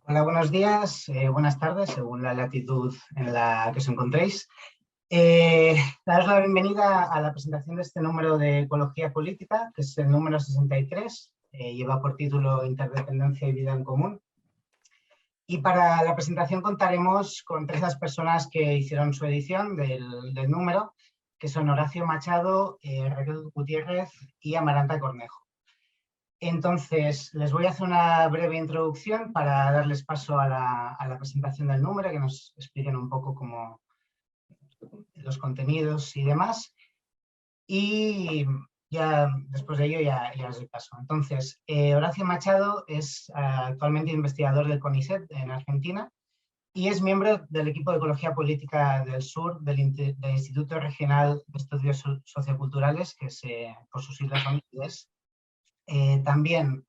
Hola, buenos días, buenas tardes, según la latitud en la que os encontréis. Daros la bienvenida a la presentación de este número de Ecología Política, que es el número 63, lleva por título Interdependencia y Vida en Común. Y para la presentación contaremos con tres personas que hicieron su edición del número, que son Horacio Machado, Raquel Gutiérrez y Amaranta Cornejo. Entonces, les voy a hacer una breve introducción para darles paso a la presentación del número, que nos expliquen un poco cómo los contenidos y demás. Y ya después de ello ya les doy paso. Entonces, Horacio Machado es actualmente investigador del CONICET en Argentina y es miembro del equipo de Ecología Política del Sur del Instituto Regional de Estudios Socioculturales, que es, por sus siglas son IES. También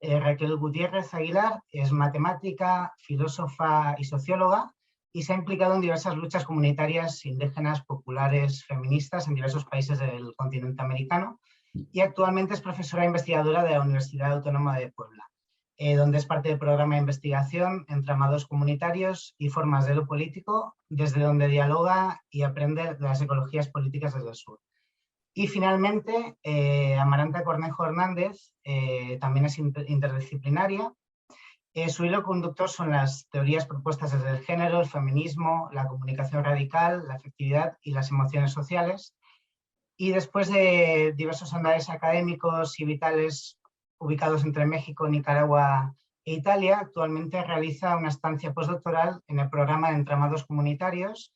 Raquel Gutiérrez Aguilar es matemática, filósofa y socióloga y se ha implicado en diversas luchas comunitarias, indígenas, populares, feministas en diversos países del continente americano y actualmente es profesora investigadora de la Universidad Autónoma de Puebla, donde es parte del programa de investigación Entramados Comunitarios y Formas de lo Político, desde donde dialoga y aprende de las ecologías políticas desde el sur. Y finalmente, Amaranta Cornejo Hernández también es interdisciplinaria. Su hilo conductor son las teorías propuestas desde el género, el feminismo, la comunicación radical, la afectividad y las emociones sociales. Y después de diversos andares académicos y vitales ubicados entre México, Nicaragua e Italia, actualmente realiza una estancia postdoctoral en el programa de Entramados Comunitarios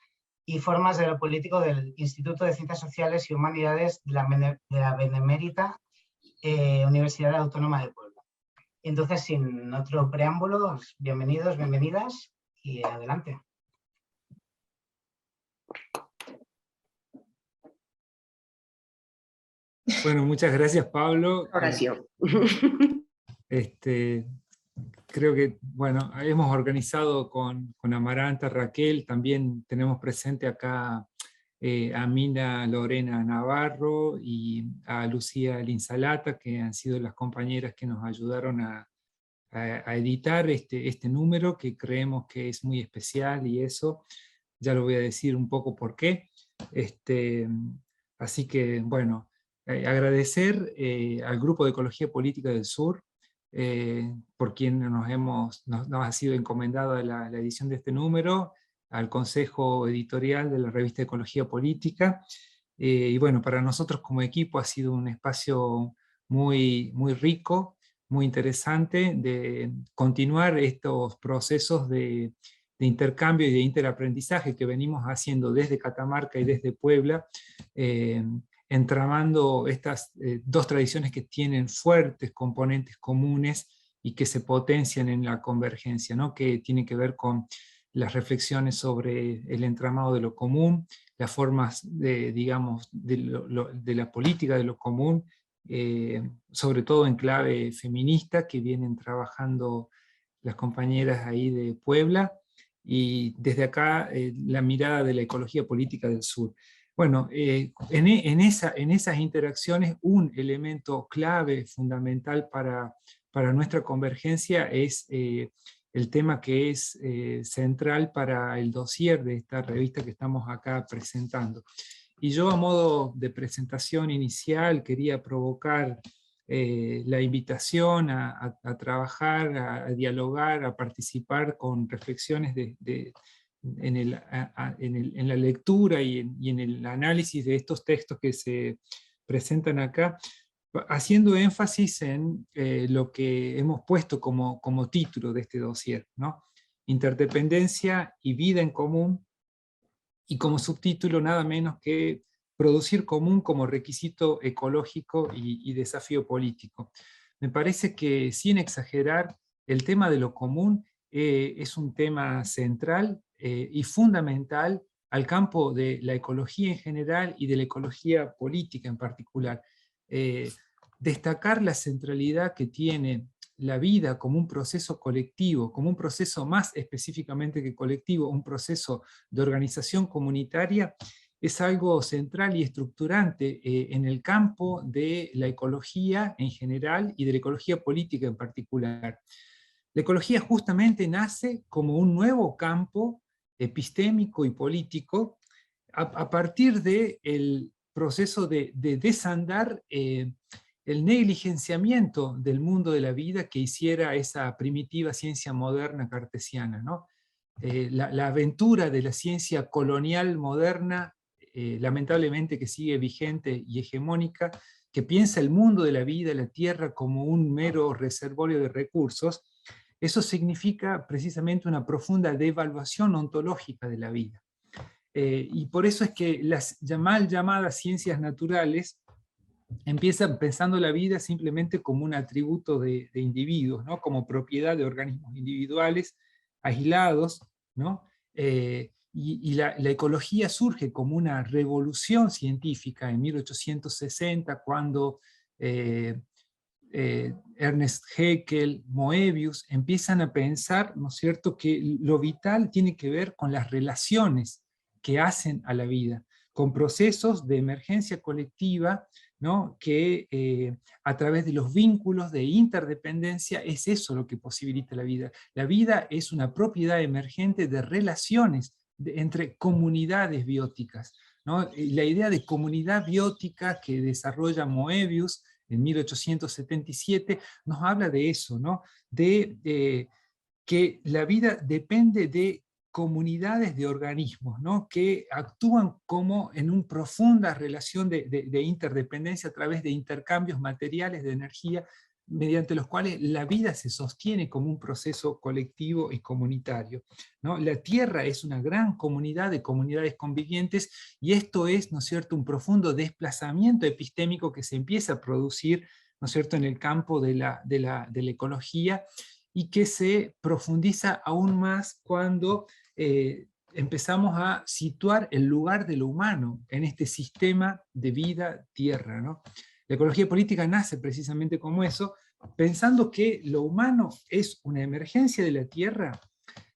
y Formas de lo Político del Instituto de Ciencias Sociales y Humanidades de la Benemérita Universidad Autónoma de Puebla. Entonces, sin otro preámbulo, bienvenidos, bienvenidas y adelante. Bueno, muchas gracias, Pablo. Horacio. Creo que, bueno, hemos organizado con Amaranta, Raquel, también tenemos presente acá a Mina Lorena Navarro y a Lucía Linsalata, que han sido las compañeras que nos ayudaron a editar este número, que creemos que es muy especial y eso, ya lo voy a decir un poco por qué. Así que, bueno, agradecer al Grupo de Ecología Política del Sur, por quien nos ha sido encomendada la edición de este número, al Consejo Editorial de la revista Ecología Política, y bueno, para nosotros como equipo ha sido un espacio muy rico, muy interesante de continuar estos procesos de intercambio y de interaprendizaje que venimos haciendo desde Catamarca y desde Puebla, entramando estas dos tradiciones que tienen fuertes componentes comunes y que se potencian en la convergencia, ¿no? Que tiene que ver con las reflexiones sobre el entramado de lo común, las formas digamos, de la política de lo común, sobre todo en clave feminista, que vienen trabajando las compañeras ahí de Puebla, y desde acá la mirada de la ecología política del sur. Bueno, en esas interacciones un elemento clave, fundamental para nuestra convergencia es el tema que es central para el dossier de esta revista que estamos acá presentando. Y yo, a modo de presentación inicial, quería provocar la invitación a trabajar, a dialogar, a participar con reflexiones en la lectura y en el análisis de estos textos que se presentan acá, haciendo énfasis en lo que hemos puesto como título de este dossier, ¿no? Interdependencia y vida en común, y como subtítulo nada menos que producir común como requisito ecológico y desafío político. Me parece que, sin exagerar, el tema de lo común es un tema central y fundamental al campo de la ecología en general y de la ecología política en particular. Destacar la centralidad que tiene la vida como un proceso colectivo, como un proceso más específicamente que colectivo, un proceso de organización comunitaria, es algo central y estructurante en el campo de la ecología en general y de la ecología política en particular. La ecología justamente nace como un nuevo campo epistémico y político a partir del proceso de desandar el negligenciamiento del mundo de la vida que hiciera esa primitiva ciencia moderna cartesiana, ¿no? La aventura de la ciencia colonial moderna, lamentablemente que sigue vigente y hegemónica, que piensa el mundo de la vida, la tierra, como un mero reservorio de recursos, eso significa precisamente una profunda devaluación ontológica de la vida. Y por eso es que las mal llamadas ciencias naturales empiezan pensando la vida simplemente como un atributo de individuos, ¿no? Como propiedad de organismos individuales aislados, ¿no? Y la ecología surge como una revolución científica en 1860, cuando Ernest Haeckel, Moebius, empiezan a pensar, ¿no es cierto?, que lo vital tiene que ver con las relaciones que hacen a la vida, con procesos de emergencia colectiva, ¿no?, que a través de los vínculos de interdependencia es eso lo que posibilita la vida. La vida es una propiedad emergente de relaciones entre comunidades bióticas, ¿no? La idea de comunidad biótica que desarrolla Moebius en 1877, nos habla de eso, ¿no? De que la vida depende de comunidades de organismos, ¿no? Que actúan como en una profunda relación de interdependencia a través de intercambios materiales de energía, mediante los cuales la vida se sostiene como un proceso colectivo y comunitario, ¿no? La Tierra es una gran comunidad de comunidades convivientes, y esto es, ¿no es cierto?, un profundo desplazamiento epistémico que se empieza a producir, ¿no es cierto?, en el campo de la ecología, y que se profundiza aún más cuando empezamos a situar el lugar de lo humano en este sistema de vida tierra, ¿no? La ecología política nace precisamente como eso, pensando que lo humano es una emergencia de la tierra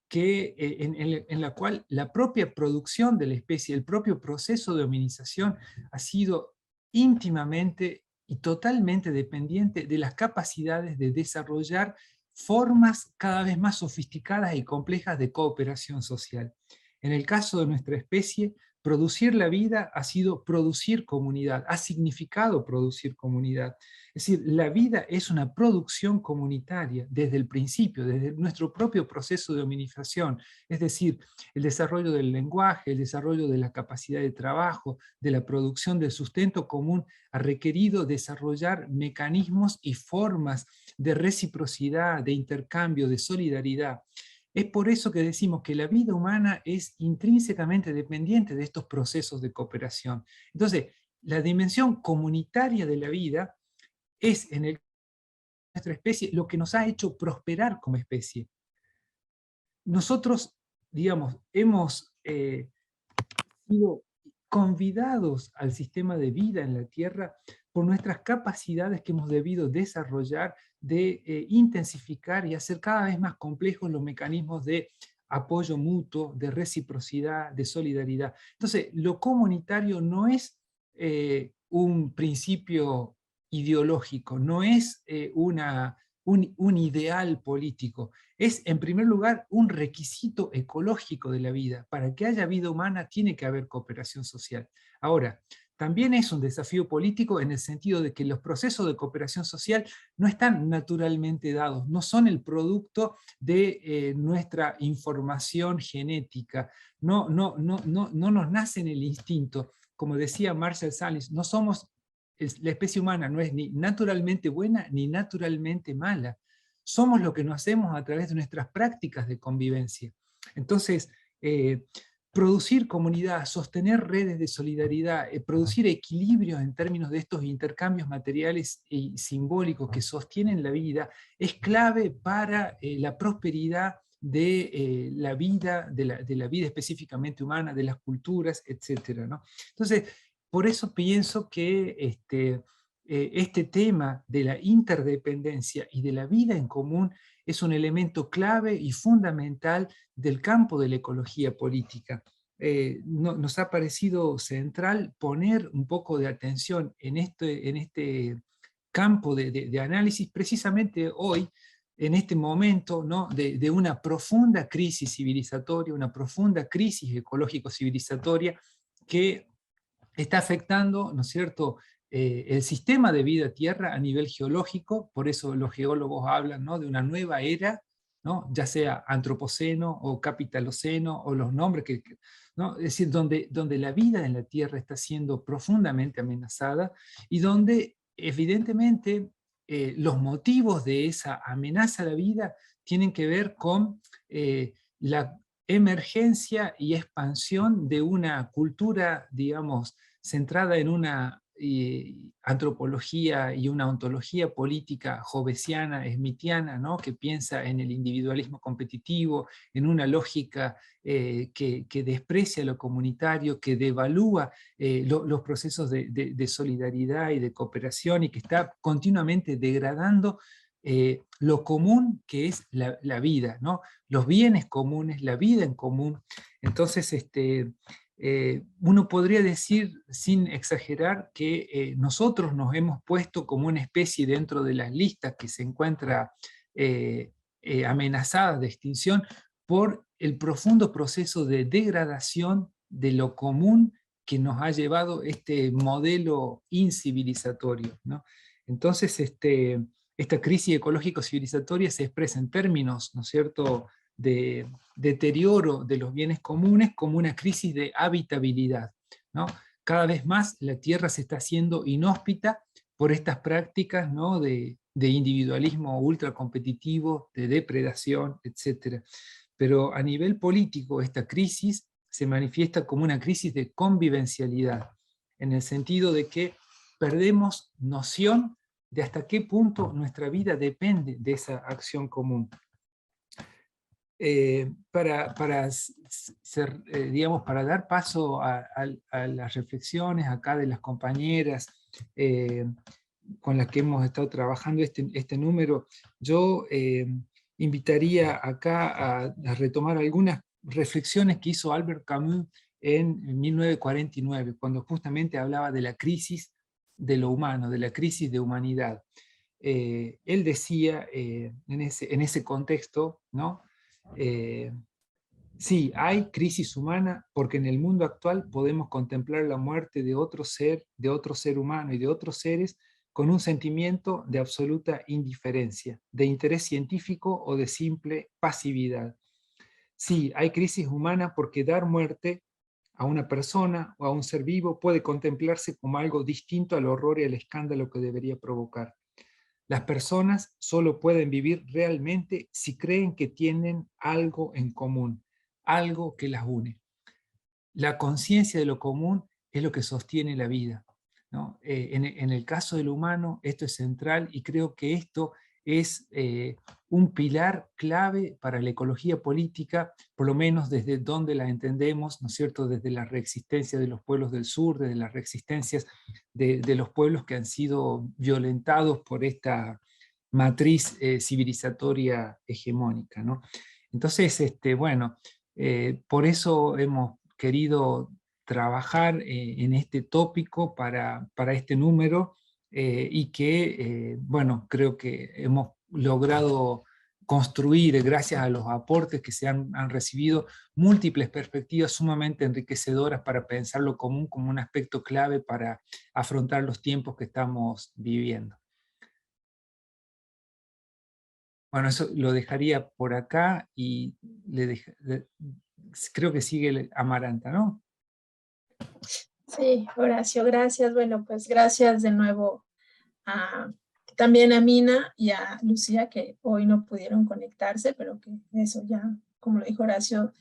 que, en la cual la propia producción de la especie, el propio proceso de hominización ha sido íntimamente y totalmente dependiente de las capacidades de desarrollar formas cada vez más sofisticadas y complejas de cooperación social. En el caso de nuestra especie, producir la vida ha sido producir comunidad, ha significado producir comunidad. Es decir, la vida es una producción comunitaria desde el principio, desde nuestro propio proceso de hominización, es decir, el desarrollo del lenguaje, el desarrollo de la capacidad de trabajo, de la producción del sustento común, ha requerido desarrollar mecanismos y formas de reciprocidad, de intercambio, de solidaridad. Es por eso que decimos que la vida humana es intrínsecamente dependiente de estos procesos de cooperación. Entonces, la dimensión comunitaria de la vida es en nuestra especie lo que nos ha hecho prosperar como especie. Nosotros, digamos, hemos sido convidados al sistema de vida en la Tierra por nuestras capacidades que hemos debido desarrollar de intensificar y hacer cada vez más complejos los mecanismos de apoyo mutuo, de reciprocidad, de solidaridad. Entonces, lo comunitario no es un principio ideológico, no es un ideal político, es en primer lugar un requisito ecológico de la vida. Para que haya vida humana tiene que haber cooperación social. Ahora, también es un desafío político en el sentido de que los procesos de cooperación social no están naturalmente dados, no son el producto de nuestra información genética, no nos nace en el instinto. Como decía Marshall Salis, no somos, la especie humana no es ni naturalmente buena ni naturalmente mala. Somos lo que nos hacemos a través de nuestras prácticas de convivencia. Entonces, producir comunidad, sostener redes de solidaridad, producir equilibrio en términos de estos intercambios materiales y simbólicos que sostienen la vida, es clave para la prosperidad de la vida, de la vida específicamente humana, de las culturas, etc., ¿no? Entonces, por eso pienso que este tema de la interdependencia y de la vida en común es un elemento clave y fundamental del campo de la ecología política. Nos ha parecido central poner un poco de atención en este campo de análisis precisamente hoy, en este momento, ¿no?, de una profunda crisis civilizatoria, una profunda crisis ecológico-civilizatoria que está afectando, ¿no es cierto?, el sistema de vida Tierra a nivel geológico. Por eso los geólogos hablan, ¿no?, de una nueva era, ¿no?, ya sea antropoceno o capitaloceno, o los nombres ¿no?, es decir, donde la vida en la Tierra está siendo profundamente amenazada, y donde evidentemente los motivos de esa amenaza a la vida tienen que ver con la emergencia y expansión de una cultura, digamos, centrada en una antropología y una ontología política hobbesiana, smithiana, ¿no?, que piensa en el individualismo competitivo, en una lógica que desprecia lo comunitario, que devalúa los procesos de solidaridad y de cooperación, y que está continuamente degradando lo común, que es la vida, ¿no?, los bienes comunes, la vida en común. Entonces, uno podría decir, sin exagerar, que nosotros nos hemos puesto como una especie dentro de las listas que se encuentra amenazada de extinción por el profundo proceso de degradación de lo común que nos ha llevado este modelo incivilizatorio, ¿no? Entonces, esta crisis ecológico-civilizatoria se expresa en términos, ¿no es cierto?, de deterioro de los bienes comunes, como una crisis de habitabilidad, ¿no? Cada vez más la Tierra se está haciendo inhóspita por estas prácticas, ¿no?, de individualismo ultracompetitivo, de depredación, etc. Pero a nivel político, esta crisis se manifiesta como una crisis de convivencialidad, en el sentido de que perdemos noción de hasta qué punto nuestra vida depende de esa acción común. Digamos, para dar paso a las reflexiones acá de las compañeras con las que hemos estado trabajando este número, yo invitaría acá a retomar algunas reflexiones que hizo Albert Camus en 1949, cuando justamente hablaba de la crisis de lo humano, de la crisis de humanidad. Él decía en ese contexto, ¿no?, sí, hay crisis humana porque en el mundo actual podemos contemplar la muerte de otro ser humano y de otros seres con un sentimiento de absoluta indiferencia, de interés científico o de simple pasividad. Sí, hay crisis humana porque dar muerte a una persona o a un ser vivo puede contemplarse como algo distinto al horror y al escándalo que debería provocar. Las personas solo pueden vivir realmente si creen que tienen algo en común, algo que las une. La conciencia de lo común es lo que sostiene la vida, ¿no? En el caso del humano esto es central, y creo que esto es un pilar clave para la ecología política, por lo menos desde donde la entendemos, ¿no es cierto?, desde la reexistencia de los pueblos del sur, desde las reexistencias de los pueblos que han sido violentados por esta matriz civilizatoria hegemónica, ¿no? Entonces, bueno, por eso hemos querido trabajar en este tópico para este número, y que, bueno, creo que hemos logrado construir, gracias a los aportes que se han recibido, múltiples perspectivas sumamente enriquecedoras para pensar lo común como un aspecto clave para afrontar los tiempos que estamos viviendo. Bueno, eso lo dejaría por acá, y creo que sigue Amaranta, ¿no? Sí, Horacio, gracias. Bueno, pues gracias de nuevo también a Mina y a Lucía, que hoy no pudieron conectarse, pero que eso ya, como lo dijo Horacio,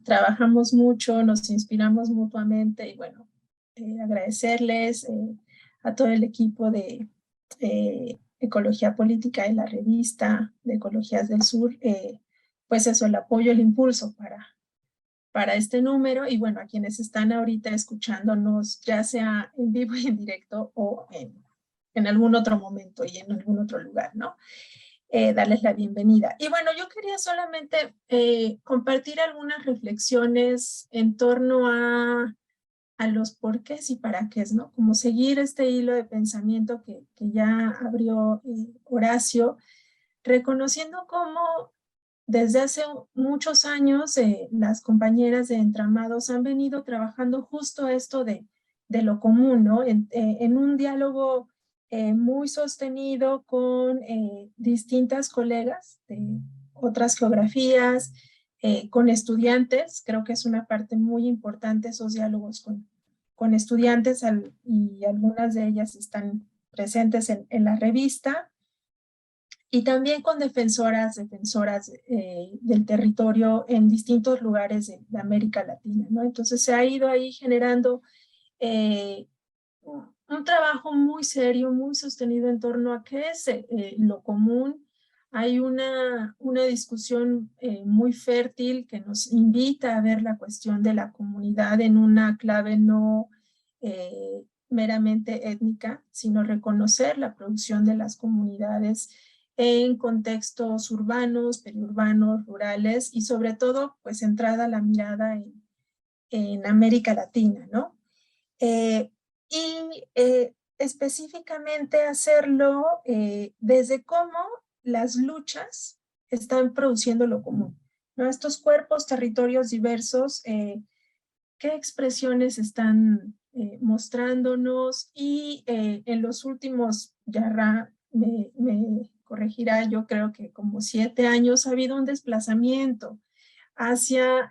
trabajamos mucho, nos inspiramos mutuamente, y bueno, agradecerles a todo el equipo de Ecología Política de la revista de Ecologías del Sur, pues eso, el apoyo, el impulso para este número, y bueno, a quienes están ahorita escuchándonos, ya sea en vivo y en directo, o en algún otro momento y en algún otro lugar, ¿no? Darles la bienvenida. Y bueno, yo quería solamente compartir algunas reflexiones en torno a los porqués y para qué, ¿no? Como seguir este hilo de pensamiento que ya abrió Horacio, reconociendo cómo desde hace muchos años las compañeras de Entramados han venido trabajando justo esto de lo común, ¿no? En un diálogo muy sostenido con distintas colegas de otras geografías, con estudiantes. Creo que es una parte muy importante esos diálogos con estudiantes y algunas de ellas están presentes en la revista. Y también con defensoras del territorio en distintos lugares de América Latina, ¿no? Entonces se ha ido ahí generando un trabajo muy serio, muy sostenido en torno a qué es lo común. Hay una discusión muy fértil que nos invita a ver la cuestión de la comunidad en una clave no meramente étnica, sino reconocer la producción de las comunidades en contextos urbanos, periurbanos, rurales y sobre todo, pues centrada la mirada en América Latina, ¿no? Específicamente hacerlo desde cómo las luchas están produciendo lo común, ¿no? Estos cuerpos, territorios diversos, qué expresiones están mostrándonos y en los últimos, ya me corregirá, yo creo que como 7 años ha habido un desplazamiento hacia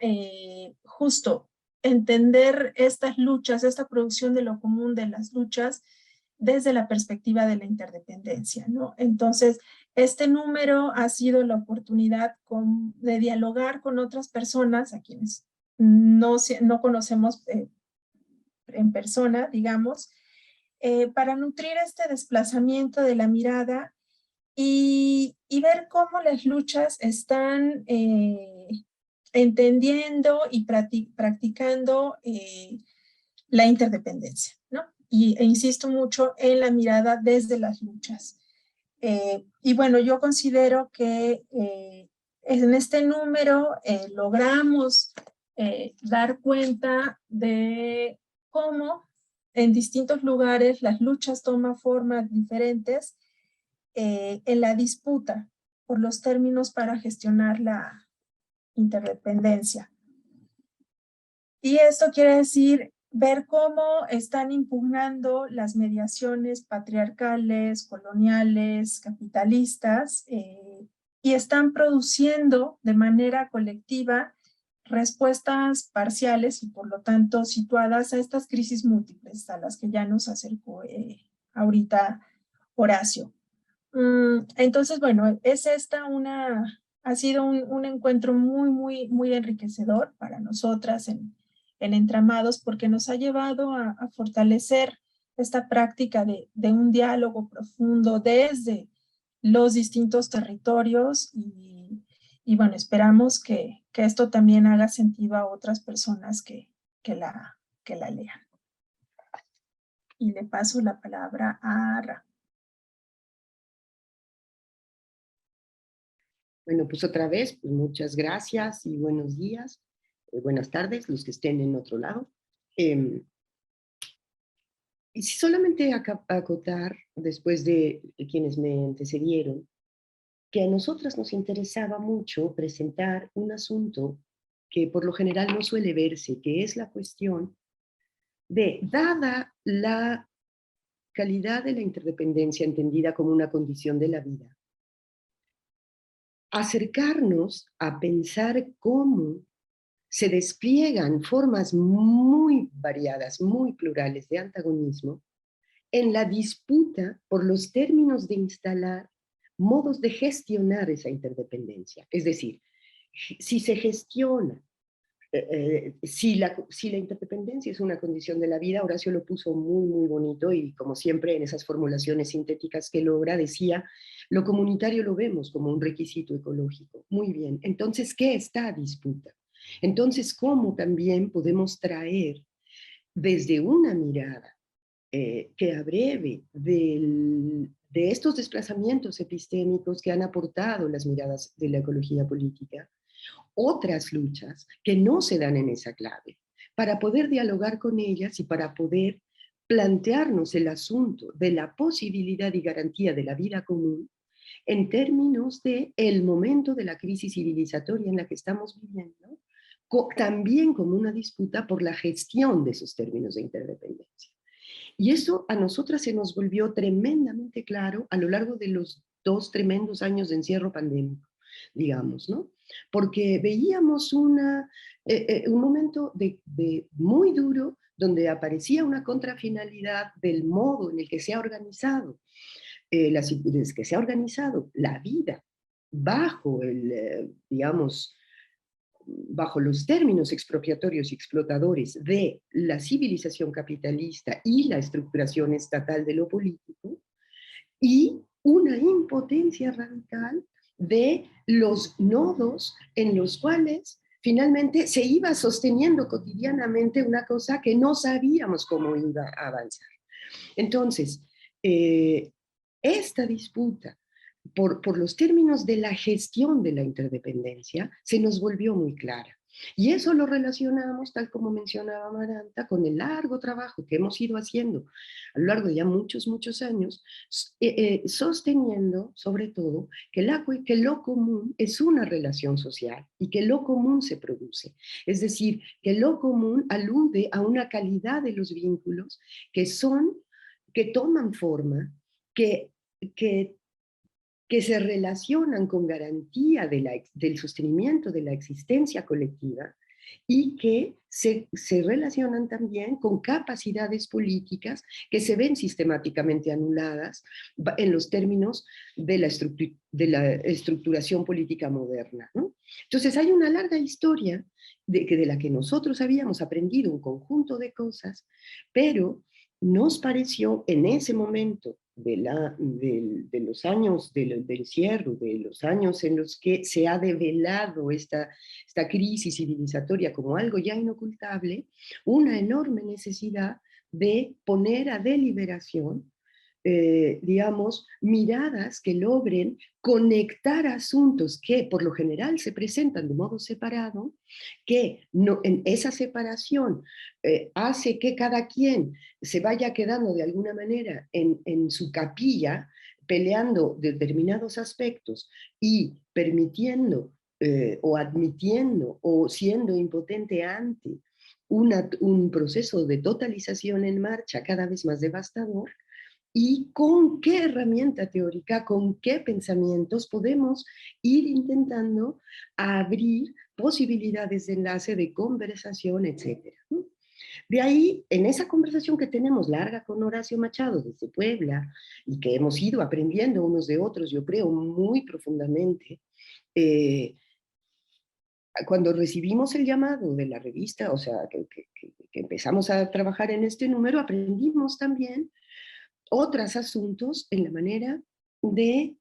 justo entender estas luchas, esta producción de lo común de las luchas desde la perspectiva de la interdependencia, ¿no? Entonces, este número ha sido la oportunidad de dialogar con otras personas a quienes no conocemos en persona, digamos, para nutrir este desplazamiento de la mirada y ver cómo las luchas están entendiendo y practicando la interdependencia, ¿no? E insisto mucho en la mirada desde las luchas. Y bueno, yo considero que en este número logramos dar cuenta de cómo en distintos lugares las luchas toman formas diferentes en la disputa por los términos para gestionar la interdependencia. Y esto quiere decir ver cómo están impugnando las mediaciones patriarcales, coloniales, capitalistas, y están produciendo de manera colectiva respuestas parciales y por lo tanto situadas a estas crisis múltiples a las que ya nos acercó ahorita Horacio. Entonces, bueno, ha sido un encuentro muy enriquecedor para nosotras en Entramados, porque nos ha llevado a fortalecer esta práctica de un diálogo profundo desde los distintos territorios y bueno, esperamos que esto también haga sentido a otras personas que la lean. Y le paso la palabra a Ra. Bueno, pues otra vez, pues muchas gracias y buenos días, buenas tardes, los que estén en otro lado. Y si solamente acotar, después de quienes me antecedieron, que a nosotras nos interesaba mucho presentar un asunto que por lo general no suele verse, que es la cuestión de, dada la calidad de la interdependencia entendida como una condición de la vida, acercarnos a pensar cómo se despliegan formas muy variadas, muy plurales de antagonismo en la disputa por los términos de instalar modos de gestionar esa interdependencia. Es decir, si se gestiona, si la interdependencia es una condición de la vida, Horacio lo puso muy bonito y como siempre en esas formulaciones sintéticas que logra decía, lo comunitario lo vemos como un requisito ecológico. Muy bien, entonces, ¿qué está a disputa? Entonces, ¿cómo también podemos traer desde una mirada que abreve de estos desplazamientos epistémicos que han aportado las miradas de la ecología política, otras luchas que no se dan en esa clave, para poder dialogar con ellas y para poder plantearnos el asunto de la posibilidad y garantía de la vida común en términos de el momento de la crisis civilizatoria en la que estamos viviendo, también como una disputa por la gestión de esos términos de interdependencia. Y eso a nosotras se nos volvió tremendamente claro a lo largo de los 2 tremendos años de encierro pandémico, digamos, ¿no? Porque veíamos un momento muy duro donde aparecía una contrafinalidad del modo en el que se ha organizado, la vida bajo digamos, bajo los términos expropiatorios y explotadores de la civilización capitalista y la estructuración estatal de lo político, y una impotencia radical de los nodos en los cuales finalmente se iba sosteniendo cotidianamente una cosa que no sabíamos cómo iba a avanzar. Entonces, esta disputa por los términos de la gestión de la interdependencia se nos volvió muy clara. Y eso lo relacionamos, tal como mencionaba Amaranta, con el largo trabajo que hemos ido haciendo a lo largo de ya muchos años, sosteniendo sobre todo que lo común es una relación social y que lo común se produce. Es decir, que lo común alude a una calidad de los vínculos que toman forma, que se relacionan con garantía del sostenimiento de la existencia colectiva y que se relacionan también con capacidades políticas que se ven sistemáticamente anuladas en los términos de la estructuración política moderna, ¿no? Entonces hay una larga historia de la que nosotros habíamos aprendido un conjunto de cosas, pero nos pareció en ese momento de los años del encierro, de los años en los que se ha develado esta crisis civilizatoria como algo ya inocultable, una enorme necesidad de poner a deliberación, digamos, miradas que logren conectar asuntos que por lo general se presentan de modo separado, que en esa separación hace que cada quien se vaya quedando de alguna manera en su capilla, peleando determinados aspectos y permitiendo o admitiendo o siendo impotente ante un proceso de totalización en marcha cada vez más devastador. ¿Y con qué herramienta teórica, con qué pensamientos podemos ir intentando abrir posibilidades de enlace, de conversación, etcétera? De ahí, en esa conversación que tenemos larga con Horacio Machado desde Puebla, y que hemos ido aprendiendo unos de otros, yo creo, muy profundamente, cuando recibimos el llamado de la revista, o sea, que empezamos a trabajar en este número, aprendimos también otros asuntos en la manera de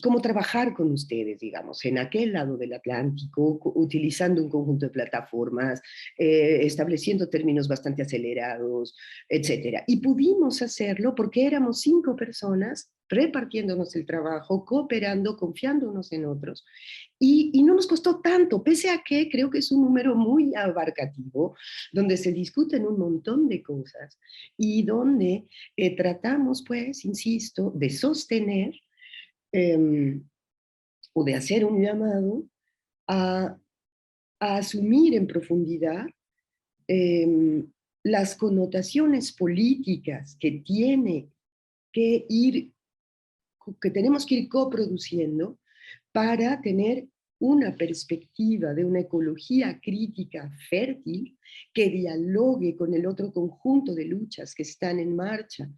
cómo trabajar con ustedes, digamos, en aquel lado del Atlántico, utilizando un conjunto de plataformas, estableciendo términos bastante acelerados, etc. Y pudimos hacerlo porque éramos 5 personas repartiéndonos el trabajo, cooperando, confiándonos en otros, y no nos costó tanto, pese a que creo que es un número muy abarcativo, donde se discuten un montón de cosas, y donde tratamos, pues, insisto, de sostener o de hacer un llamado a asumir en profundidad las connotaciones políticas que tenemos que ir coproduciendo para tener una perspectiva de una ecología crítica fértil que dialogue con el otro conjunto de luchas que están en marcha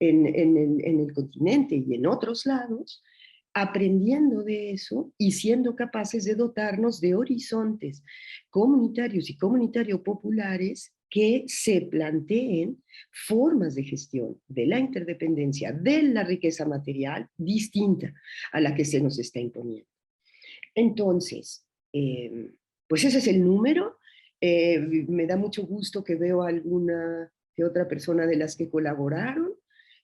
en el continente y en otros lados, aprendiendo de eso y siendo capaces de dotarnos de horizontes comunitarios y comunitario-populares que se planteen formas de gestión de la interdependencia, de la riqueza material, distinta a la que se nos está imponiendo. Entonces, pues ese es el número. Me da mucho gusto que veo a alguna que otra persona de las que colaboraron,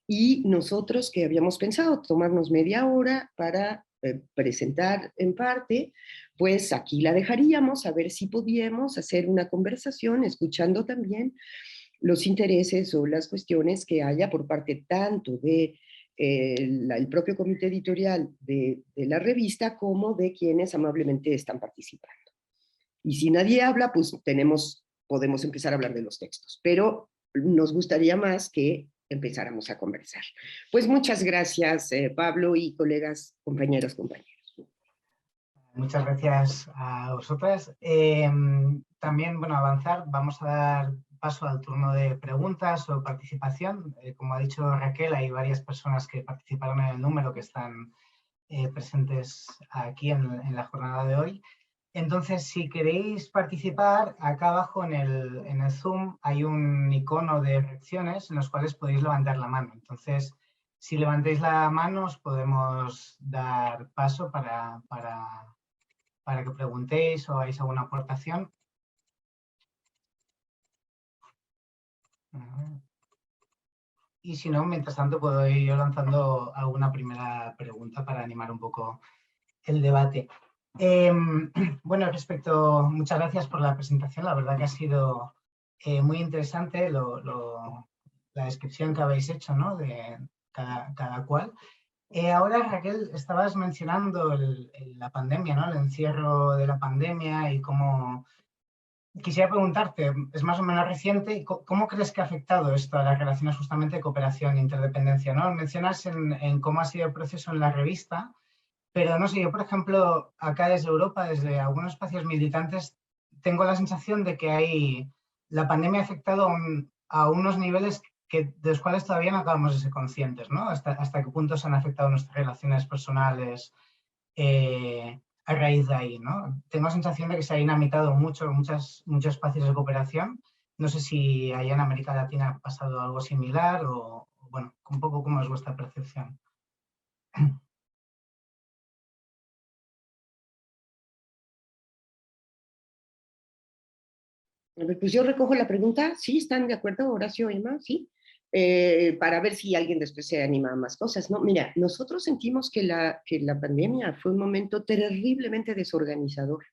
y nosotros que habíamos pensado tomarnos media hora para presentar en parte, pues aquí la dejaríamos a ver si podíamos hacer una conversación, escuchando también los intereses o las cuestiones que haya por parte tanto de el propio comité editorial de la revista como de quienes amablemente están participando. Y si nadie habla, pues podemos empezar a hablar de los textos, pero nos gustaría más que empezáramos a conversar. Pues muchas gracias, Pablo y colegas, compañeros. Muchas gracias a vosotras. También, bueno, avanzar, vamos a dar paso al turno de preguntas o participación. Como ha dicho Raquel, hay varias personas que participaron en el número que están presentes aquí en la jornada de hoy. Entonces, si queréis participar, acá abajo en el Zoom hay un icono de reacciones en los cuales podéis levantar la mano. Entonces, si levantáis la mano, os podemos dar paso para que preguntéis o hagáis alguna aportación. Y si no, mientras tanto, puedo ir yo lanzando alguna primera pregunta para animar un poco el debate. Bueno, muchas gracias por la presentación. La verdad que ha sido muy interesante la descripción que habéis hecho, ¿no? De cada cual. Ahora, Raquel, estabas mencionando la pandemia, ¿no? El encierro de la pandemia y cómo... Quisiera preguntarte, es más o menos reciente, ¿cómo crees que ha afectado esto a las relaciones justamente de cooperación e interdependencia, ¿no? Mencionas en cómo ha sido el proceso en la revista, pero no sé, yo por ejemplo, acá desde Europa, desde algunos espacios militantes, tengo la sensación de que la pandemia ha afectado a unos niveles de los cuales todavía no acabamos de ser conscientes, ¿no? Hasta qué punto se han afectado nuestras relaciones personales a raíz de ahí, ¿no? Tengo la sensación de que se ha dinamitado muchos espacios de cooperación. No sé si allá en América Latina ha pasado algo similar o, bueno, un poco cómo es vuestra percepción. A ver, pues yo recojo la pregunta. ¿Sí? ¿Están de acuerdo, Horacio y Emma? ¿Sí? Para ver si alguien después se anima a más cosas, ¿no? Mira, nosotros sentimos que la pandemia fue un momento terriblemente desorganizador.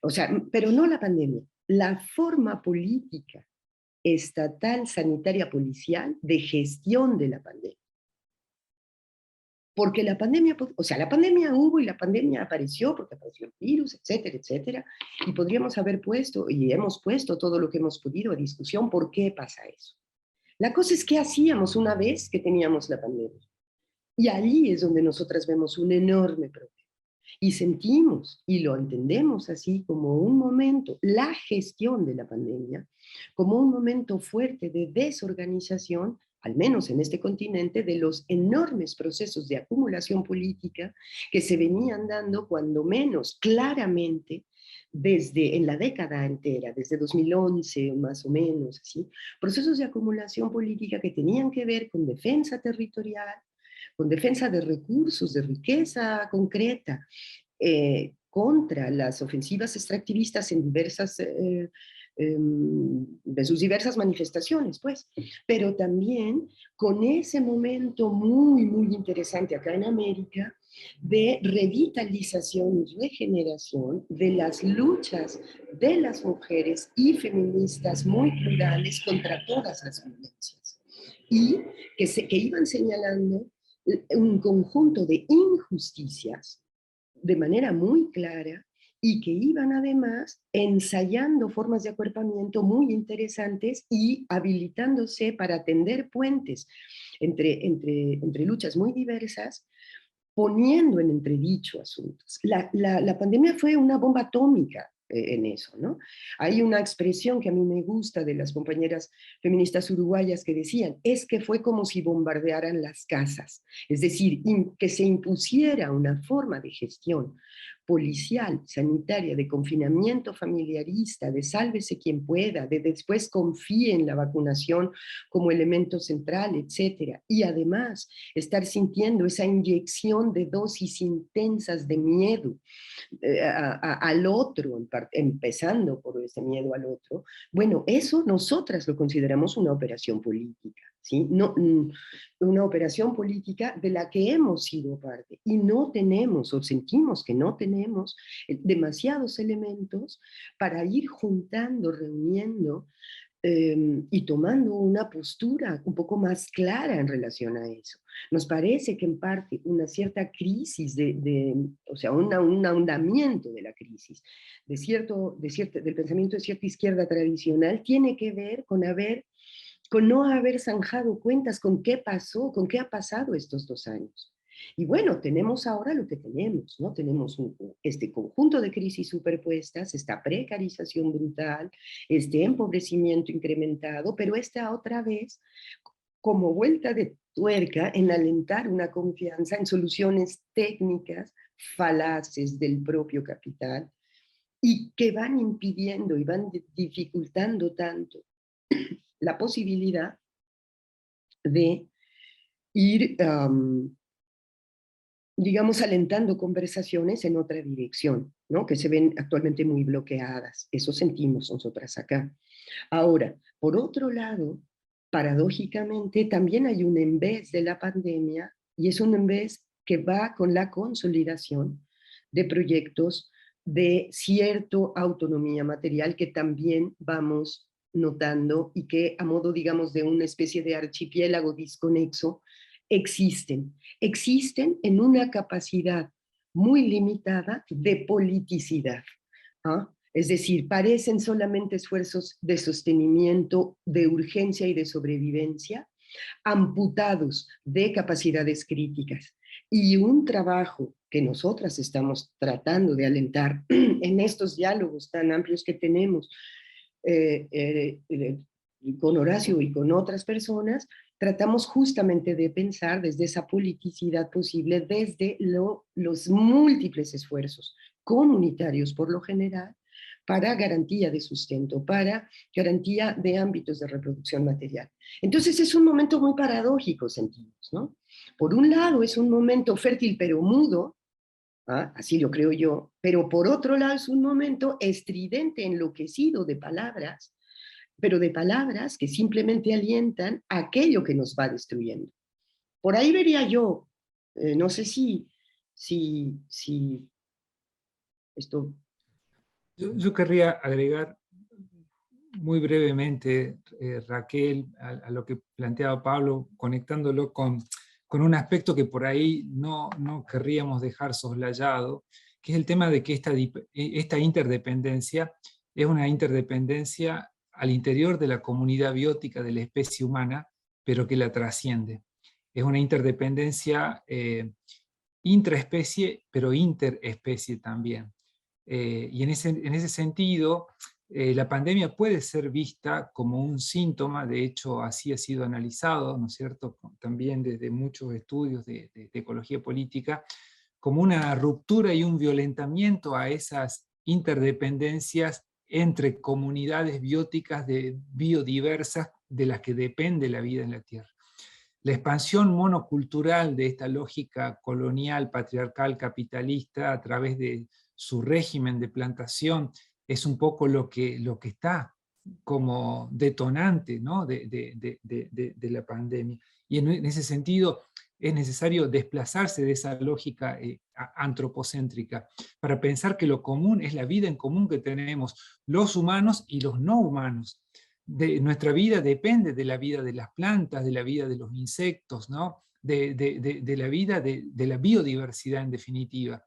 O sea, pero no la pandemia, la forma política, estatal, sanitaria, policial de gestión de la pandemia. Porque la pandemia, o sea, la pandemia hubo y la pandemia apareció porque apareció el virus, etcétera, etcétera, y podríamos haber puesto, y hemos puesto todo lo que hemos podido a discusión, ¿por qué pasa eso? La cosa es qué hacíamos una vez que teníamos la pandemia. Y allí es donde nosotras vemos un enorme problema. Y sentimos, y lo entendemos así, como un momento, la gestión de la pandemia, como un momento fuerte de desorganización, al menos en este continente, de los enormes procesos de acumulación política que se venían dando, cuando menos claramente, desde en la década entera, desde 2011 más o menos, ¿sí? Procesos de acumulación política que tenían que ver con defensa territorial, con defensa de recursos, de riqueza concreta, contra las ofensivas extractivistas en de sus diversas manifestaciones, pues, pero también con ese momento muy, muy interesante acá en América de revitalización y regeneración de las luchas de las mujeres y feministas muy plurales contra todas las violencias, y que iban señalando un conjunto de injusticias de manera muy clara y que iban además ensayando formas de acuerpamiento muy interesantes y habilitándose para tender puentes entre luchas muy diversas, poniendo en entredicho asuntos. La pandemia fue una bomba atómica en eso, ¿no? Hay una expresión que a mí me gusta de las compañeras feministas uruguayas que decían, es que fue como si bombardearan las casas, es decir, que se impusiera una forma de gestión policial, sanitaria, de confinamiento familiarista, de sálvese quien pueda, de después confíe en la vacunación como elemento central, etcétera, y además estar sintiendo esa inyección de dosis intensas de miedo al otro, empezando por ese miedo al otro. Bueno, eso nosotras lo consideramos una operación política, ¿sí? No, una operación política de la que hemos sido parte y no tenemos, o sentimos que no tenemos demasiados elementos para ir juntando, reuniendo y tomando una postura un poco más clara en relación a eso. Nos parece que en parte una cierta crisis, o sea, un ahondamiento de la crisis, del pensamiento de cierta izquierda tradicional, tiene que ver con no haber zanjado cuentas con qué pasó, con qué ha pasado estos 2 años. Y bueno, tenemos ahora lo que tenemos, ¿no? Tenemos este conjunto de crisis superpuestas, esta precarización brutal, este empobrecimiento incrementado, pero esta otra vez como vuelta de tuerca en alentar una confianza en soluciones técnicas falaces del propio capital y que van impidiendo y van dificultando tanto la posibilidad de ir digamos, alentando conversaciones en otra dirección, ¿no? Que se ven actualmente muy bloqueadas. Eso sentimos nosotras acá. Ahora, por otro lado, paradójicamente, también hay un en vez de la pandemia, y es un en vez que va con la consolidación de proyectos de cierta autonomía material que también vamos notando y que a modo, digamos, de una especie de archipiélago desconexo, existen en una capacidad muy limitada de politicidad. ¿Ah? Es decir, parecen solamente esfuerzos de sostenimiento, de urgencia y de sobrevivencia, amputados de capacidades críticas. Y un trabajo que nosotras estamos tratando de alentar en estos diálogos tan amplios que tenemos con Horacio y con otras personas, tratamos justamente de pensar desde esa politicidad posible, desde los múltiples esfuerzos comunitarios por lo general, para garantía de sustento, para garantía de ámbitos de reproducción material. Entonces es un momento muy paradójico, sentimos, ¿no? Por un lado es un momento fértil pero mudo, ¿ah? Así lo creo yo, pero por otro lado es un momento estridente, enloquecido de palabras, pero de palabras que simplemente alientan aquello que nos va destruyendo. Por ahí vería yo, no sé si esto... Yo querría agregar muy brevemente, Raquel, a lo que planteaba Pablo, conectándolo con un aspecto que por ahí no querríamos dejar soslayado, que es el tema de que esta interdependencia es una interdependencia al interior de la comunidad biótica de la especie humana, pero que la trasciende. Es una interdependencia intraespecie, pero interespecie también. Y en ese sentido, la pandemia puede ser vista como un síntoma, de hecho así ha sido analizado, ¿no es cierto?, también desde muchos estudios de ecología política, como una ruptura y un violentamiento a esas interdependencias entre comunidades bióticas biodiversas de las que depende la vida en la Tierra. La expansión monocultural de esta lógica colonial, patriarcal, capitalista, a través de su régimen de plantación, es un poco lo que está como detonante, ¿no?, de la pandemia. Y en ese sentido es necesario desplazarse de esa lógica antropocéntrica para pensar que lo común es la vida en común que tenemos los humanos y los no humanos. Nuestra vida depende de la vida de las plantas, de la vida de los insectos, ¿no?, de la vida de la biodiversidad en definitiva.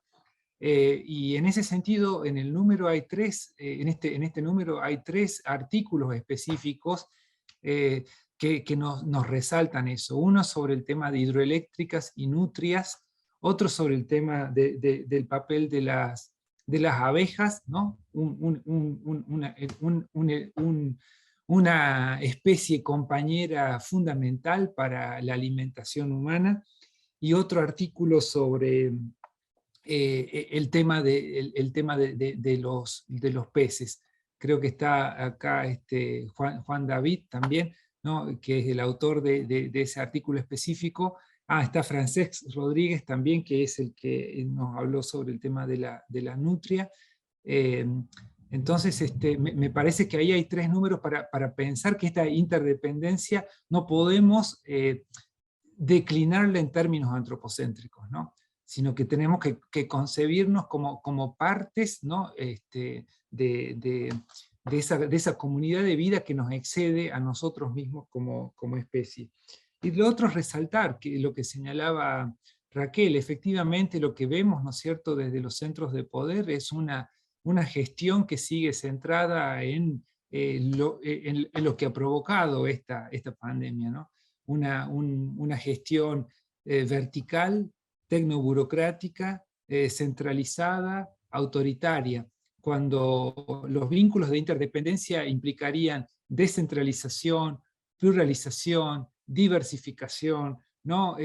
Y en ese sentido, en el número hay en este número hay 3 artículos específicos que nos resaltan eso. Uno sobre el tema de hidroeléctricas y nutrias, otro sobre el tema del papel de las abejas, ¿no?, una especie compañera fundamental para la alimentación humana, y otro artículo sobre el tema de los peces. Creo que está acá Juan David también, ¿no?, que es el autor de ese artículo específico. Está Francesc Rodríguez también, que es el que nos habló sobre el tema de la nutria. Entonces, me parece que ahí hay 3 números para pensar que esta interdependencia no podemos declinarla en términos antropocéntricos, ¿no?, sino que tenemos que concebirnos como partes, ¿no?, de esa comunidad de vida que nos excede a nosotros mismos como especie. Y lo otro es resaltar que lo que señalaba Raquel, efectivamente lo que vemos, ¿no es cierto?, desde los centros de poder es una gestión que sigue centrada en lo que ha provocado esta pandemia, ¿no? Una gestión vertical, tecnoburocrática, centralizada, autoritaria, cuando los vínculos de interdependencia implicarían descentralización, pluralización, diversificación, ¿no?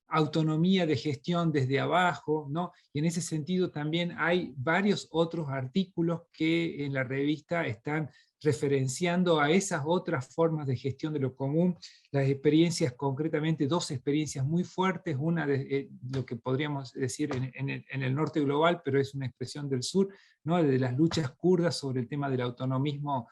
Autonomía de gestión desde abajo, ¿no? Y en ese sentido también hay varios otros artículos que en la revista están referenciando a esas otras formas de gestión de lo común, las experiencias, concretamente dos experiencias muy fuertes, una de lo que podríamos decir en el norte global, pero es una expresión del sur, ¿no? De las luchas kurdas sobre el tema del autonomismo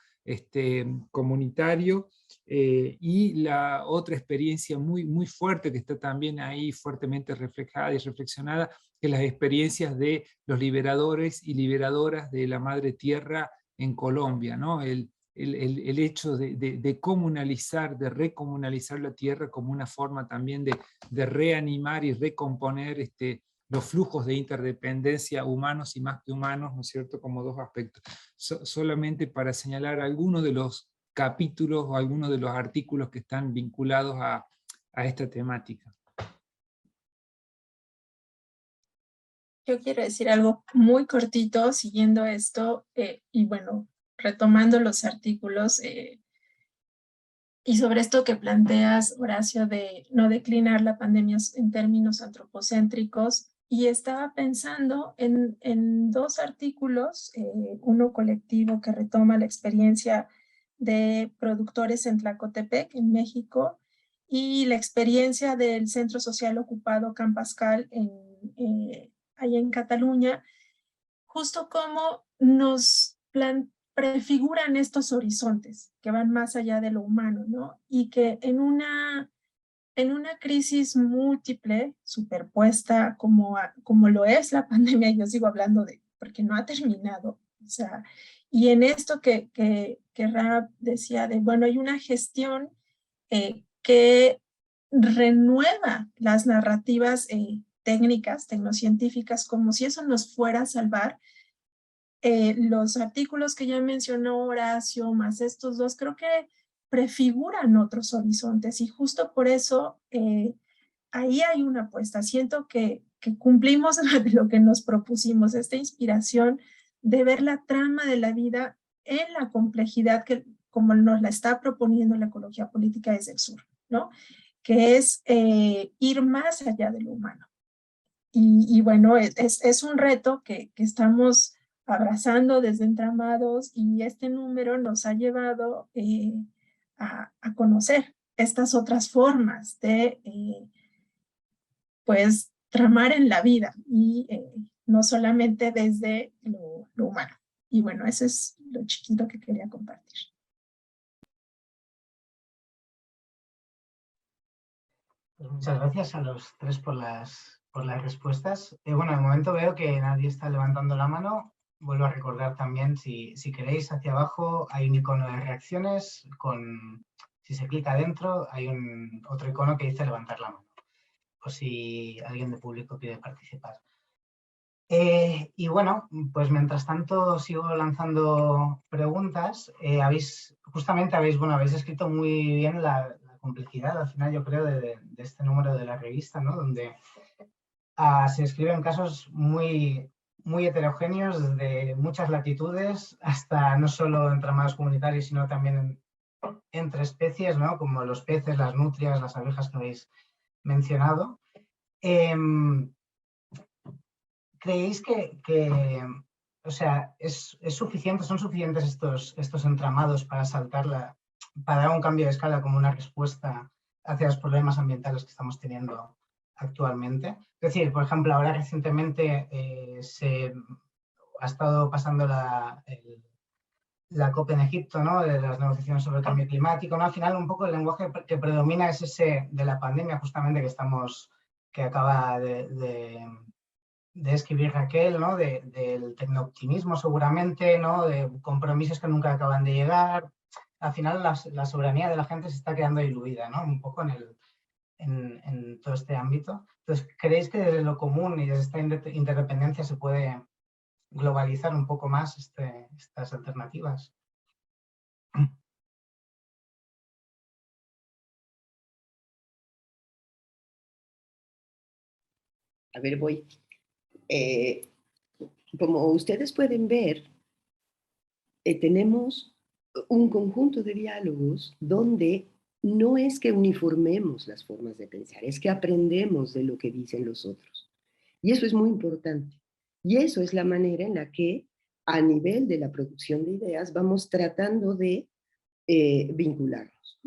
comunitario, y la otra experiencia muy, muy fuerte que está también ahí fuertemente reflejada y reflexionada, que es las experiencias de los liberadores y liberadoras de la madre tierra en Colombia, ¿no? El hecho de comunalizar, de recomunalizar la tierra como una forma también de reanimar y recomponer los flujos de interdependencia humanos y más que humanos, ¿no es cierto?, como dos aspectos. Solamente para señalar algunos de los capítulos o algunos de los artículos que están vinculados a esta temática. Yo quiero decir algo muy cortito siguiendo esto, y bueno, retomando los artículos, y sobre esto que planteas, Horacio, de no declinar la pandemia en términos antropocéntricos, y estaba pensando en dos artículos, uno colectivo que retoma la experiencia de productores en Tlacotepec, en México, y la experiencia del Centro Social Ocupado Can Pascal allá en Cataluña, justo como nos prefiguran estos horizontes que van más allá de lo humano, ¿no? Y que en una crisis múltiple, superpuesta, como lo es la pandemia, yo sigo hablando porque no ha terminado, o sea, y en esto que Raab decía bueno, hay una gestión que renueva las narrativas técnicas, tecnocientíficas, como si eso nos fuera a salvar. Los artículos que ya mencionó Horacio, más estos dos, creo que prefiguran otros horizontes y justo por eso ahí hay una apuesta. Siento que cumplimos lo que nos propusimos, esta inspiración de ver la trama de la vida en la complejidad que como nos la está proponiendo la ecología política desde el sur, ¿no? Que es ir más allá de lo humano. Y bueno, es un reto que estamos abrazando desde Entramados, y este número nos ha llevado a conocer estas otras formas de pues tramar en la vida, y no solamente desde lo humano. Y bueno, eso es lo chiquito que quería compartir. Pues muchas gracias a los tres por las respuestas. Bueno, de momento veo que nadie está levantando la mano. Vuelvo a recordar también, si queréis, hacia abajo hay un icono de reacciones. Si se clica dentro, hay otro icono que dice levantar la mano, o si alguien de público quiere participar. Y bueno, pues mientras tanto sigo lanzando preguntas. Justamente habéis escrito muy bien la complejidad, al final, yo creo, de este número de la revista, ¿no? Donde se escriben casos muy, muy heterogéneos, desde muchas latitudes hasta no solo entramados comunitarios, sino también entre especies, ¿no? Como los peces, las nutrias, las abejas que habéis mencionado. ¿Creéis que o sea, son suficientes estos entramados para para dar un cambio de escala como una respuesta hacia los problemas ambientales que estamos teniendo actualmente? Es decir, por ejemplo, ahora recientemente se ha estado pasando la COP en Egipto, ¿no? De las negociaciones sobre el cambio climático, ¿no? Al final, un poco el lenguaje que predomina es ese de la pandemia, justamente, que acaba escribir Raquel, ¿no? Del tecnooptimismo seguramente, ¿no? De compromisos que nunca acaban de llegar. Al final la soberanía de la gente se está quedando diluida, ¿no? Un poco en todo este ámbito. Entonces, ¿creéis que desde lo común y desde esta interdependencia se puede globalizar un poco más estas alternativas? A ver, voy. Como ustedes pueden ver, tenemos un conjunto de diálogos donde no es que uniformemos las formas de pensar, es que aprendemos de lo que dicen los otros. Y eso es muy importante. Y eso es la manera en la que, a nivel de la producción de ideas, vamos tratando de vincularnos.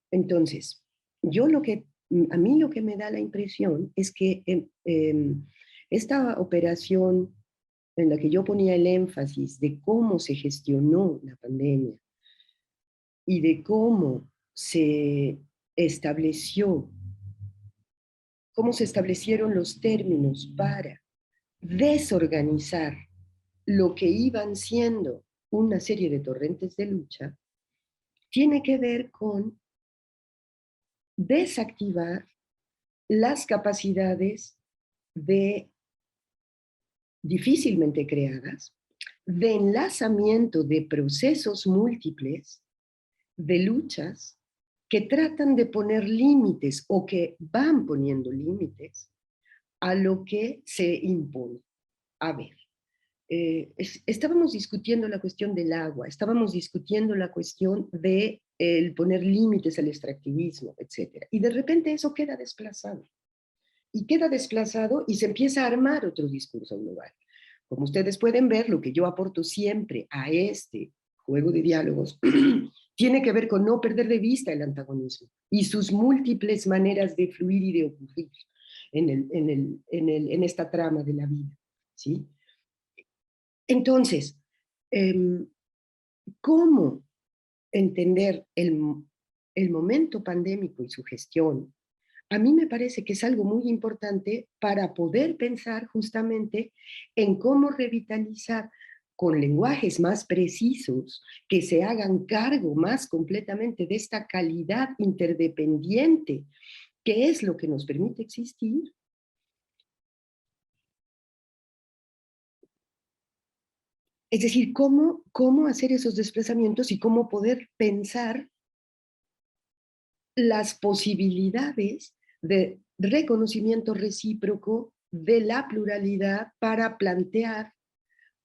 Entonces, a mí lo que me da la impresión es que esta operación en la que yo ponía el énfasis de cómo se gestionó la pandemia y de cómo se establecieron los términos para desorganizar lo que iban siendo una serie de torrentes de lucha, tiene que ver con desactivar las capacidades difícilmente creadas de enlazamiento de procesos múltiples, de luchas que tratan de poner límites o que van poniendo límites a lo que se impone. A ver, estábamos discutiendo la cuestión del agua, estábamos discutiendo la cuestión de el poner límites al extractivismo, etc. Y de repente eso queda desplazado. Y queda desplazado y se empieza a armar otro discurso global. Como ustedes pueden ver, lo que yo aporto siempre a este juego de diálogos tiene que ver con no perder de vista el antagonismo y sus múltiples maneras de fluir y de ocurrir en esta trama de la vida, ¿sí? Entonces, ¿cómo entender el momento pandémico y su gestión? A mí me parece que es algo muy importante para poder pensar justamente en cómo revitalizar con lenguajes más precisos, que se hagan cargo más completamente de esta calidad interdependiente, que es lo que nos permite existir. Es decir, cómo hacer esos desplazamientos y cómo poder pensar las posibilidades de reconocimiento recíproco de la pluralidad para plantear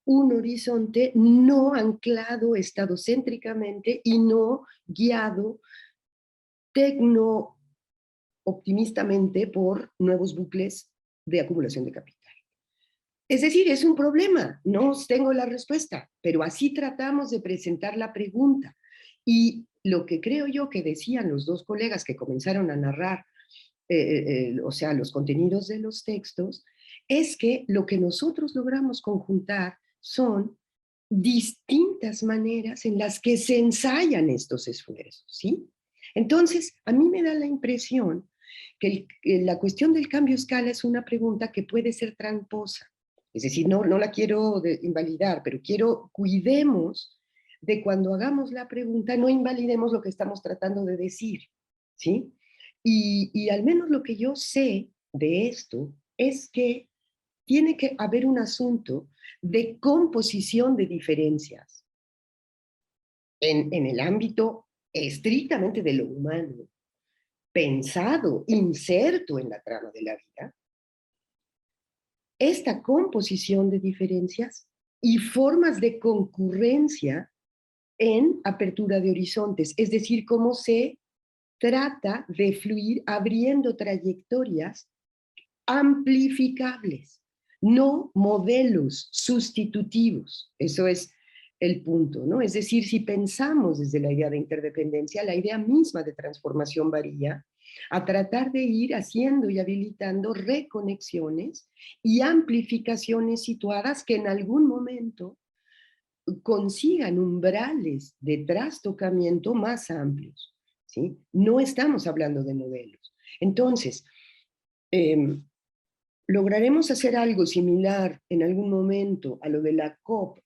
un horizonte no anclado estadocéntricamente y no guiado tecno-optimistamente por nuevos bucles de acumulación de capital. Es decir, es un problema, no tengo la respuesta, pero así tratamos de presentar la pregunta. Y lo que creo yo que decían los dos colegas que comenzaron a narrar, o sea, los contenidos de los textos, es que lo que nosotros logramos conjuntar son distintas maneras en las que se ensayan estos esfuerzos, ¿sí? Entonces, a mí me da la impresión que la cuestión del cambio escala es una pregunta que puede ser tramposa. Es decir, no la quiero invalidar, pero cuidemos de cuando hagamos la pregunta, no invalidemos lo que estamos tratando de decir, ¿sí? Y al menos lo que yo sé de esto es que tiene que haber un asunto de composición de diferencias en el ámbito estrictamente de lo humano, pensado, inserto en la trama de la vida, esta composición de diferencias y formas de concurrencia en apertura de horizontes, es decir, cómo se trata de fluir abriendo trayectorias amplificables, no modelos sustitutivos. Eso es el punto, ¿no? Es decir, si pensamos desde la idea de interdependencia, la idea misma de transformación varía a tratar de ir haciendo y habilitando reconexiones y amplificaciones situadas que en algún momento consigan umbrales de trastocamiento más amplios, ¿sí? No estamos hablando de modelos. Entonces, lograremos hacer algo similar en algún momento a lo de la COP,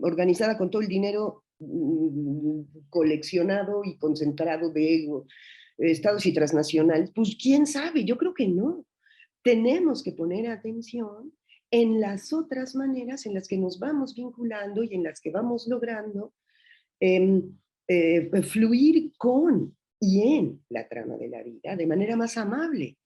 organizada con todo el dinero coleccionado y concentrado de estados y transnacionales, pues quién sabe, yo creo que no. Tenemos que poner atención en las otras maneras en las que nos vamos vinculando y en las que vamos logrando fluir con y en la trama de la vida de manera más amable,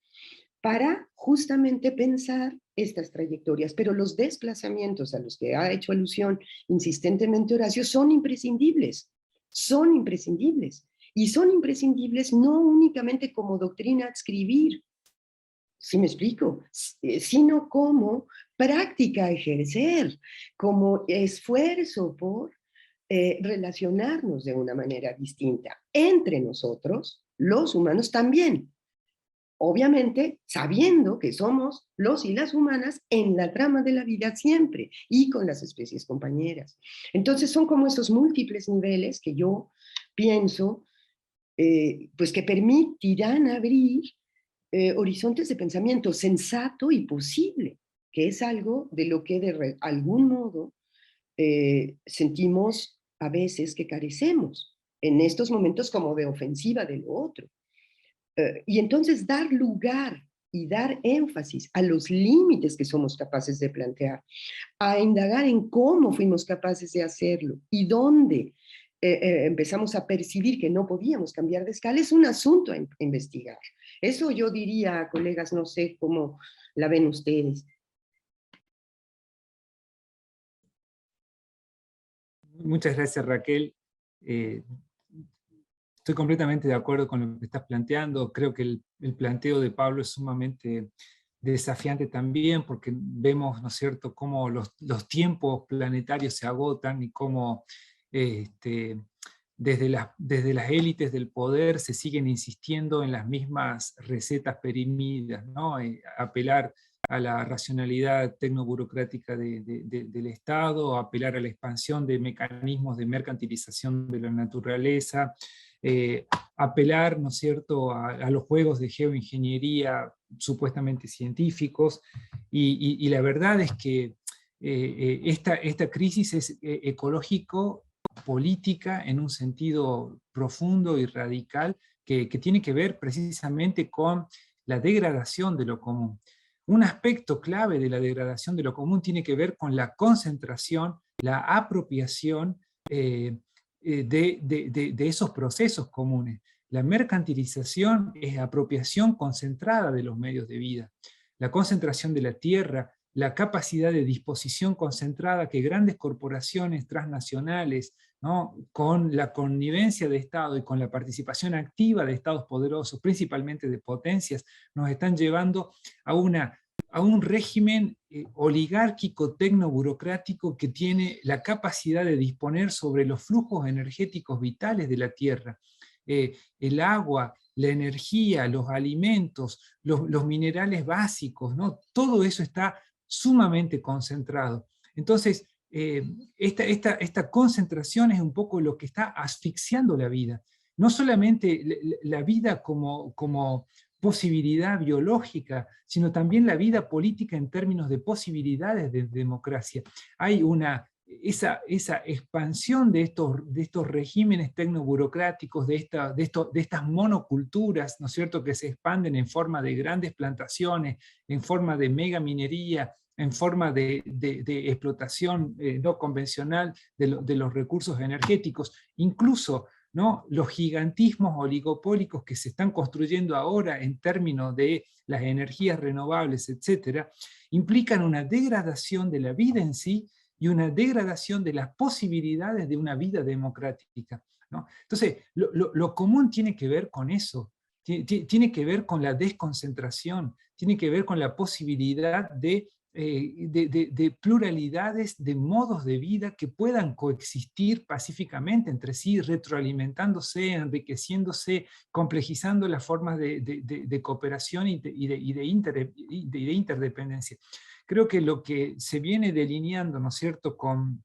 para justamente pensar estas trayectorias. Pero los desplazamientos a los que ha hecho alusión insistentemente Horacio son imprescindibles, son imprescindibles. Y son imprescindibles no únicamente como doctrina a escribir, ¿sí me explico? Sino como práctica a ejercer, como esfuerzo por relacionarnos de una manera distinta entre nosotros, los humanos también. Obviamente, sabiendo que somos los y las humanas en la trama de la vida siempre, y con las especies compañeras. Entonces son como esos múltiples niveles que yo pienso, pues que permitirán abrir horizontes de pensamiento sensato y posible, que es algo de lo que de algún modo sentimos a veces que carecemos, en estos momentos como de ofensiva de lo otro. Y entonces dar lugar y dar énfasis a los límites que somos capaces de plantear, a indagar en cómo fuimos capaces de hacerlo y dónde empezamos a percibir que no podíamos cambiar de escala, es un asunto a investigar. Eso yo diría, colegas, no sé cómo la ven ustedes. Muchas gracias, Raquel. Estoy completamente de acuerdo con lo que estás planteando. Creo que el planteo de Pablo es sumamente desafiante también, porque vemos, ¿no es cierto?, cómo los tiempos planetarios se agotan y cómo desde las élites del poder se siguen insistiendo en las mismas recetas perimidas, ¿no? Apelar a la racionalidad tecnoburocrática del Estado, apelar a la expansión de mecanismos de mercantilización de la naturaleza, apelar, ¿no es cierto?, a los juegos de geoingeniería supuestamente científicos, y la verdad es que esta crisis es ecológico-política en un sentido profundo y radical que tiene que ver precisamente con la degradación de lo común. Un aspecto clave de la degradación de lo común tiene que ver con la concentración, la apropiación de esos procesos comunes. La mercantilización es apropiación concentrada de los medios de vida. La concentración de la tierra, la capacidad de disposición concentrada que grandes corporaciones transnacionales, ¿no?, con la connivencia de Estado y con la participación activa de Estados poderosos, principalmente de potencias, nos están llevando a un régimen oligárquico tecnoburocrático que tiene la capacidad de disponer sobre los flujos energéticos vitales de la Tierra. El agua, la energía, los alimentos, los minerales básicos, ¿no? Todo eso está sumamente concentrado. Entonces, esta concentración es un poco lo que está asfixiando la vida. No solamente la vida como posibilidad biológica, sino también la vida política en términos de posibilidades de democracia. Hay esa expansión de estos regímenes tecnoburocráticos, de estas monoculturas, ¿no es cierto?, que se expanden en forma de grandes plantaciones, en forma de mega minería, en forma de explotación no convencional de los recursos energéticos, incluso, ¿no?, los gigantismos oligopólicos que se están construyendo ahora en términos de las energías renovables, etcétera, implican una degradación de la vida en sí y una degradación de las posibilidades de una vida democrática, ¿no? Entonces, lo común tiene que ver con eso, tiene que ver con la desconcentración, tiene que ver con la posibilidad de pluralidades de modos de vida que puedan coexistir pacíficamente entre sí, retroalimentándose, enriqueciéndose, complejizando las formas de cooperación y de interdependencia. Creo que lo que se viene delineando, ¿no es cierto?, con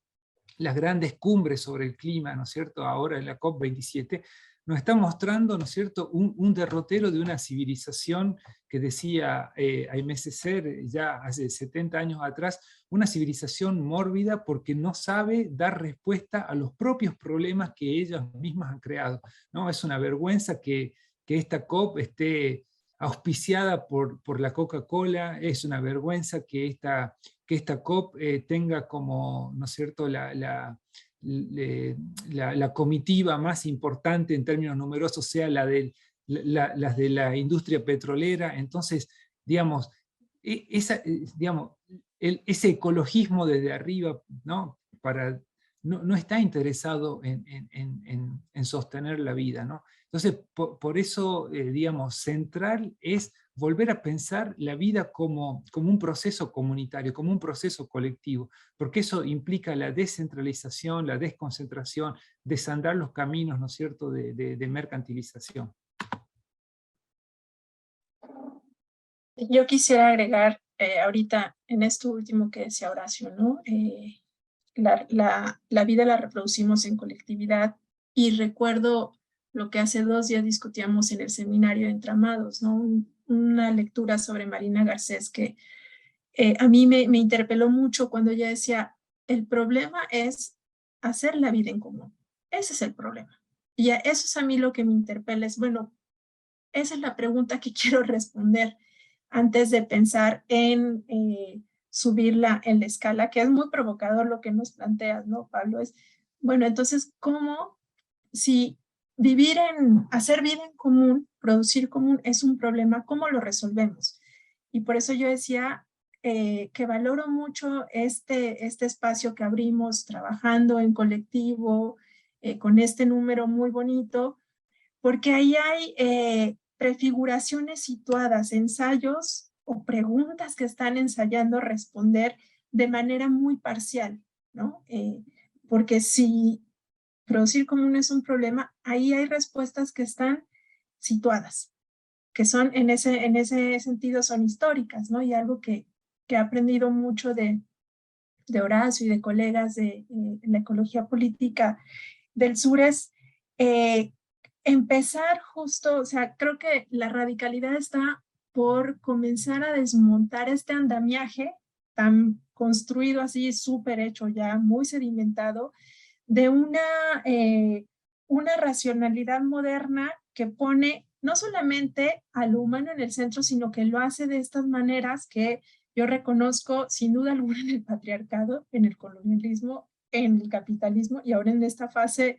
las grandes cumbres sobre el clima, ¿no es cierto?, ahora en la COP27, nos está mostrando, ¿no es cierto?, un derrotero de una civilización que decía Aimé Césaire ya hace 70 años atrás, una civilización mórbida porque no sabe dar respuesta a los propios problemas que ellas mismas han creado, ¿no? Es una vergüenza que esta COP esté auspiciada por la Coca-Cola, es una vergüenza que esta COP tenga como, ¿no es cierto?, la comitiva más importante en términos numerosos sea las de la industria petrolera. Entonces, digamos, ese ecologismo desde arriba, ¿no? No está interesado en sostener la vida, ¿no? Entonces, por eso, digamos, central es volver a pensar la vida como un proceso comunitario, como un proceso colectivo, porque eso implica la descentralización, la desconcentración, desandar los caminos, ¿no es cierto?, de mercantilización. Yo quisiera agregar ahorita en esto último que decía Horacio, ¿no? La vida la reproducimos en colectividad, y recuerdo lo que hace 2 días discutíamos en el seminario de Entramados, ¿no? Una lectura sobre Marina Garcés que a mí me interpeló mucho cuando ella decía, el problema es hacer la vida en común. Ese es el problema. Y eso es a mí lo que me interpela, es, bueno, esa es la pregunta que quiero responder antes de pensar en subirla en la escala, que es muy provocador lo que nos planteas, ¿no, Pablo? Es, bueno, entonces, ¿cómo, si hacer vida en común, producir común es un problema, cómo lo resolvemos? Y por eso yo decía que valoro mucho este espacio que abrimos trabajando en colectivo, con este número muy bonito, porque ahí hay prefiguraciones situadas, ensayos o preguntas que están ensayando responder de manera muy parcial, ¿no? Porque si producir común es un problema, ahí hay respuestas que están situadas, que son en ese sentido son históricas, ¿no? Y algo que he aprendido mucho de Horacio y de colegas de la ecología política del sur es empezar justo, o sea, creo que la radicalidad está por comenzar a desmontar este andamiaje tan construido así, súper hecho ya, muy sedimentado, de una racionalidad moderna que pone no solamente al humano en el centro, sino que lo hace de estas maneras que yo reconozco sin duda alguna en el patriarcado, en el colonialismo, en el capitalismo y ahora en esta fase,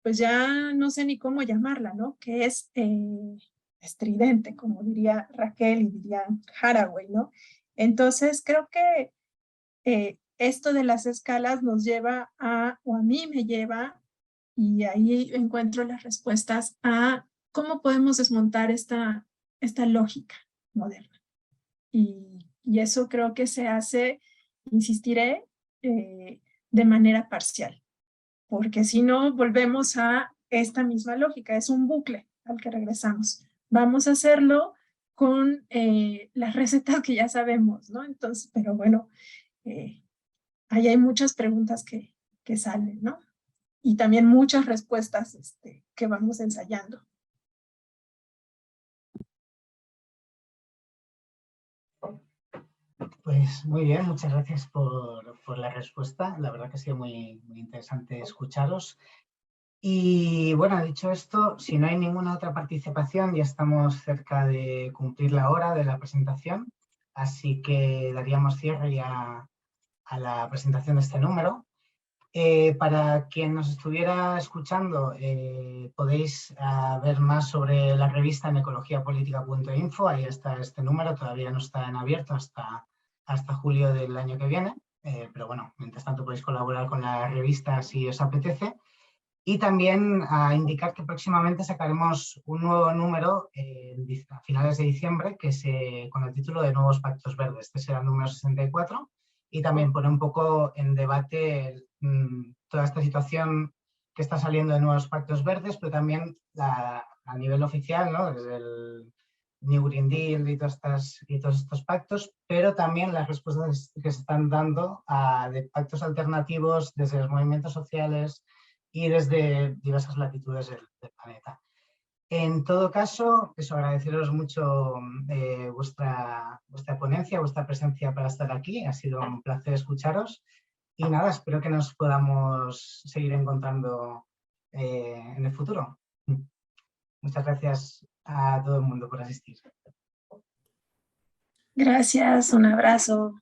pues ya no sé ni cómo llamarla, ¿no? Que es estridente, como diría Raquel y diría Haraway, ¿no? Entonces creo que esto de las escalas nos lleva o a mí me lleva, y ahí encuentro las respuestas a cómo podemos desmontar esta lógica moderna. Y eso creo que se hace, insistiré, de manera parcial, porque si no volvemos a esta misma lógica, es un bucle al que regresamos. Vamos a hacerlo con las recetas que ya sabemos, ¿no? Entonces, pero bueno, ahí hay muchas preguntas que salen, ¿no? Y también muchas respuestas que vamos ensayando. Pues muy bien, muchas gracias por la respuesta. La verdad que ha sido muy, muy interesante escucharos. Y bueno, dicho esto, si no hay ninguna otra participación, ya estamos cerca de cumplir la hora de la presentación, así que daríamos cierre ya a la presentación de este número. Para quien nos estuviera escuchando, podéis ver más sobre la revista en ecologiapolitica.info, ahí está este número, todavía no está en abierto hasta julio del año que viene, pero bueno, mientras tanto podéis colaborar con la revista si os apetece. Y también a indicar que próximamente sacaremos un nuevo número a finales de diciembre con el título de Nuevos Pactos Verdes. Este será el número 64 y también pone un poco en debate toda esta situación que está saliendo de Nuevos Pactos Verdes, pero también a nivel oficial, ¿no? Desde el New Green Deal y todos estos pactos, pero también las respuestas que se están dando de pactos alternativos desde los movimientos sociales, y desde diversas latitudes del planeta. En todo caso, eso, agradeceros mucho vuestra ponencia, vuestra presencia para estar aquí. Ha sido un placer escucharos. Y nada, espero que nos podamos seguir encontrando en el futuro. Muchas gracias a todo el mundo por asistir. Gracias, un abrazo.